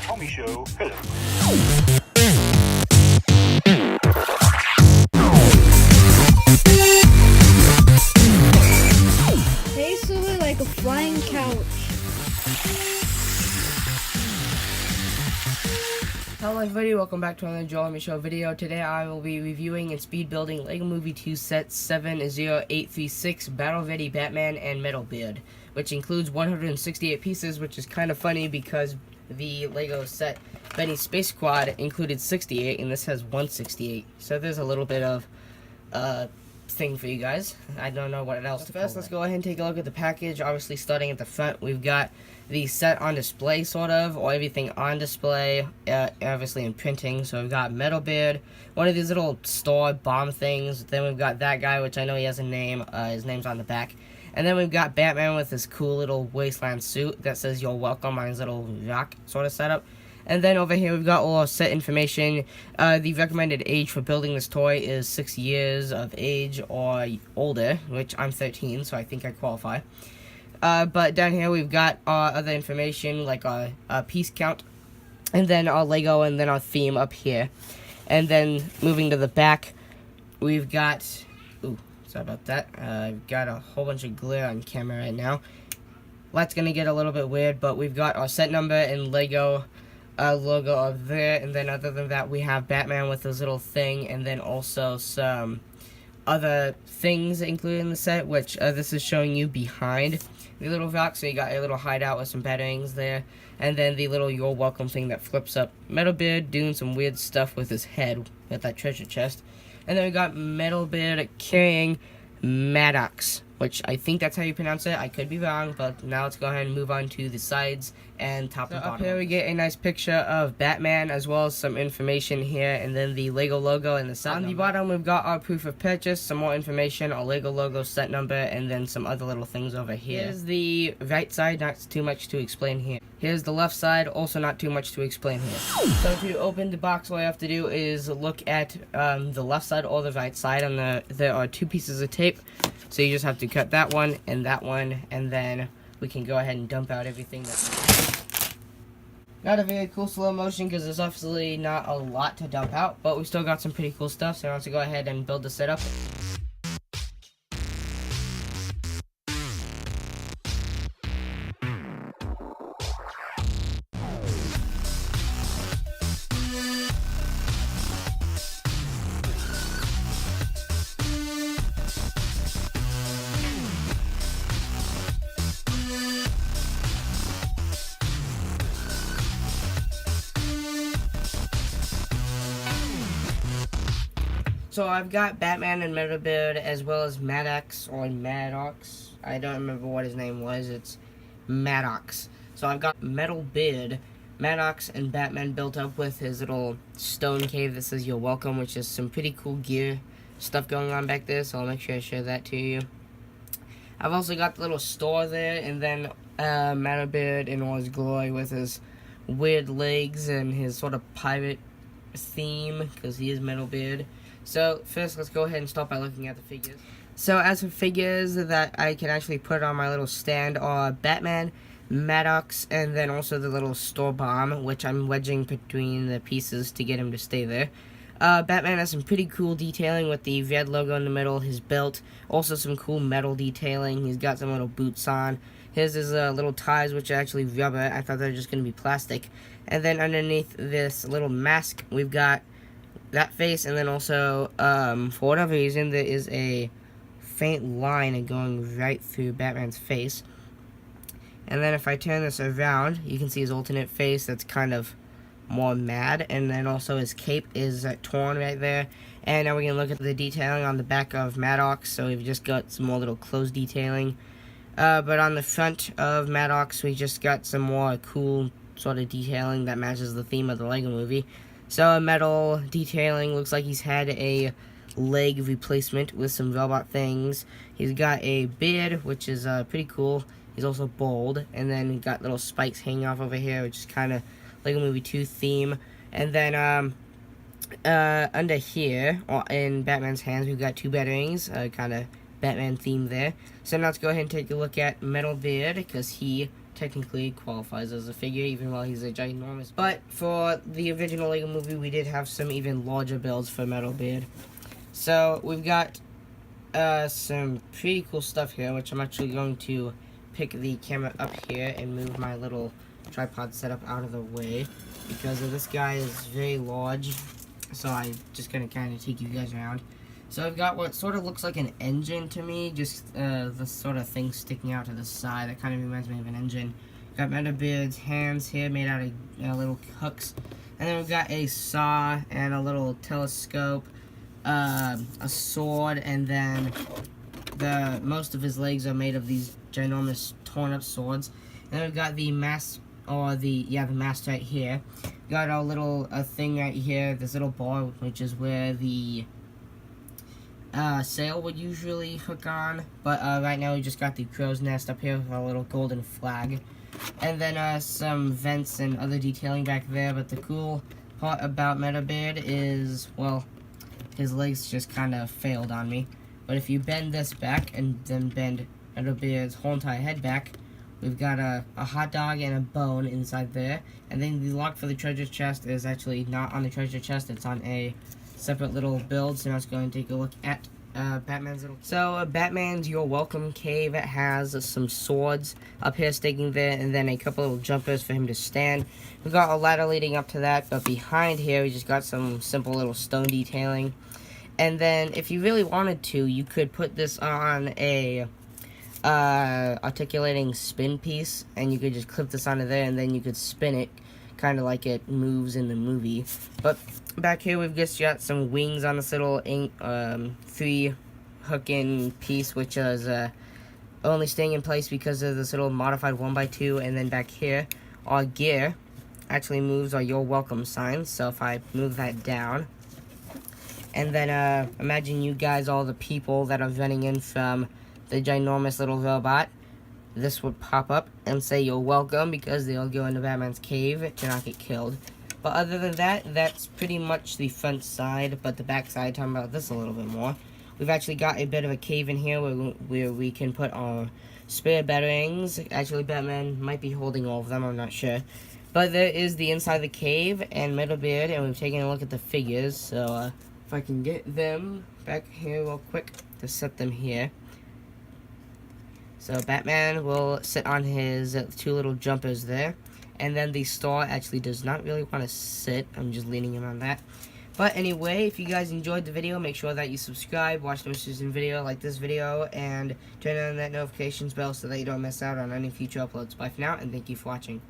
Tommy Show. Hello. Basically like a flying couch. Hello everybody, welcome back to another Tommy Show video. Today I will be reviewing and speed building LEGO Movie 2 set 70836 Battle Ready Batman and Metalbeard, which includes 168 pieces, which is kind of funny because the LEGO set Benny Space Squad included 68 and this has 168. So there's a little bit of thing for you guys. I don't know what else to call it. Let's go ahead and take a look at the package. Obviously starting at the front, we've got the set on display, sort of, or everything on display, obviously in printing. So we've got Metalbeard, one of these little store bomb things. Then we've got that guy, which I know he has a name. His name's on the back. And then we've got Batman with this cool little wasteland suit that says "You're welcome" on his little rock sort of setup. And then over here we've got all our set information. The recommended age for building this toy is 6 years of age or older, which I'm 13, so I think I qualify. But down here we've got our other information, like our piece count, and then our Lego, and then our theme up here. And then moving to the back, we've got, ooh, sorry about that, I've got a whole bunch of glare on camera right now. That's gonna get a little bit weird, but we've got our set number and Lego logo up there, and then other than that we have Batman with his little thing, and then also some other things included in the set, which this is showing you behind the little rock. So you got a little hideout with some batterings there, and then the little "You're welcome" thing that flips up. Metalbeard doing some weird stuff with his head with that treasure chest, and then we got Metalbeard carrying Maddox, which I think that's how you pronounce it. I could be wrong, but now let's go ahead and move on to the sides and top and bottom. Up here we get a nice picture of Batman, as well as some information here, and then the Lego logo and the set number. On the bottom we've got our proof of purchase, some more information, our Lego logo, set number, and then some other little things over here. Here's the right side, not too much to explain here. Here's the left side, also not too much to explain here. So to open the box, all you have to do is look at the left side or the right side, and there are two pieces of tape. So you just have to cut that one, and then we can go ahead and dump out everything that's not a very cool slow motion, because there's obviously not a lot to dump out, but we still got some pretty cool stuff. So I want to go ahead and build the setup. So I've got Batman and Metalbeard, as well as Maddox, or Maddox. I don't remember what his name was. It's Maddox. So I've got Metalbeard, Maddox, and Batman built up with his little stone cave that says "You're welcome," which is some pretty cool gear stuff going on back there. So I'll make sure I show that to you. I've also got the little store there, and then Metalbeard in all his glory with his weird legs and his sort of pirate theme, because he is Metalbeard. So first, let's go ahead and start by looking at the figures. So as for figures that I can actually put on my little stand are Batman, Maddox, and then also the little store bomb, which I'm wedging between the pieces to get him to stay there. Batman has some pretty cool detailing with the red logo in the middle, his belt, also some cool metal detailing. He's got some little boots on. His is little ties, which are actually rubber. I thought they were just going to be plastic. And then underneath this little mask, we've got that face, and then also, for whatever reason, there is a faint line going right through Batman's face. And then if I turn this around, you can see his alternate face that's kind of more mad, and then also his cape is torn right there. And now we can look at the detailing on the back of Maddox. So we've just got some more little clothes detailing. But on the front of Maddox, we just got some more cool sort of detailing that matches the theme of the LEGO movie. So metal detailing, looks like he's had a leg replacement with some robot things. He's got a beard, which is pretty cool. He's also bald, and then he got little spikes hanging off over here, which is kind of LEGO Movie 2 theme. And then under here, in Batman's hands, we've got two batterings, kind of Batman theme there. So now let's go ahead and take a look at Metalbeard, because he technically qualifies as a figure, even while he's a ginormous. But for the original Lego movie, we did have some even larger builds for Metalbeard. So we've got some pretty cool stuff here, which I'm actually going to pick the camera up here and move my little tripod setup out of the way, because this guy is very large, so I'm just going to kind of take you guys around. So I've got what sort of looks like an engine to me, just the sort of thing sticking out to the side that kind of reminds me of an engine. Got Metalbeard's hands here made out of little hooks, and then we've got a saw and a little telescope, a sword, and then most of his legs are made of these ginormous torn up swords. And then we've got the mast, or the mast right here. Got our little thing right here, this little bar, which is where the sail would usually hook on, but right now we just got the crow's nest up here with a little golden flag, and then some vents and other detailing back there. But the cool part about Metalbeard is, well, his legs just kind of failed on me. But if you bend this back and then bend Metalbeard's whole entire head back, we've got a hot dog and a bone inside there. And then the lock for the treasure chest is actually not on the treasure chest, it's on a separate little build. So now let's go and take a look at Batman's little... So Batman's You're Welcome cave has some swords up here sticking there, and then a couple little jumpers for him to stand. We've got a ladder leading up to that, but behind here we just got some simple little stone detailing. And then if you really wanted to, you could put this on a articulating spin piece, and you could just clip this onto there, and then you could spin it kind of like it moves in the movie. But back here we've just got some wings on this little 3 hook-in piece, which is only staying in place because of this little modified 1x2. And then back here our gear actually moves our You're Welcome signs. So if I move that down, and then imagine you guys, all the people that are running in from the ginormous little robot, this would pop up and say You're Welcome, because they'll go into Batman's cave to not get killed. But other than that, that's pretty much the front side. But the back side, talking about this a little bit more, we've actually got a bit of a cave in here where we can put our spare batarangs. Actually, Batman might be holding all of them, I'm not sure. But there is the inside of the cave and Metalbeard, and we've taken a look at the figures. So if I can get them back here real quick to set them here. So Batman will sit on his 2 little jumpers there. And then the star actually does not really want to sit. I'm just leaning him on that. But anyway, if you guys enjoyed the video, make sure that you subscribe, watch the most recent video, like this video, and turn on that notifications bell so that you don't miss out on any future uploads. Bye for now, and thank you for watching.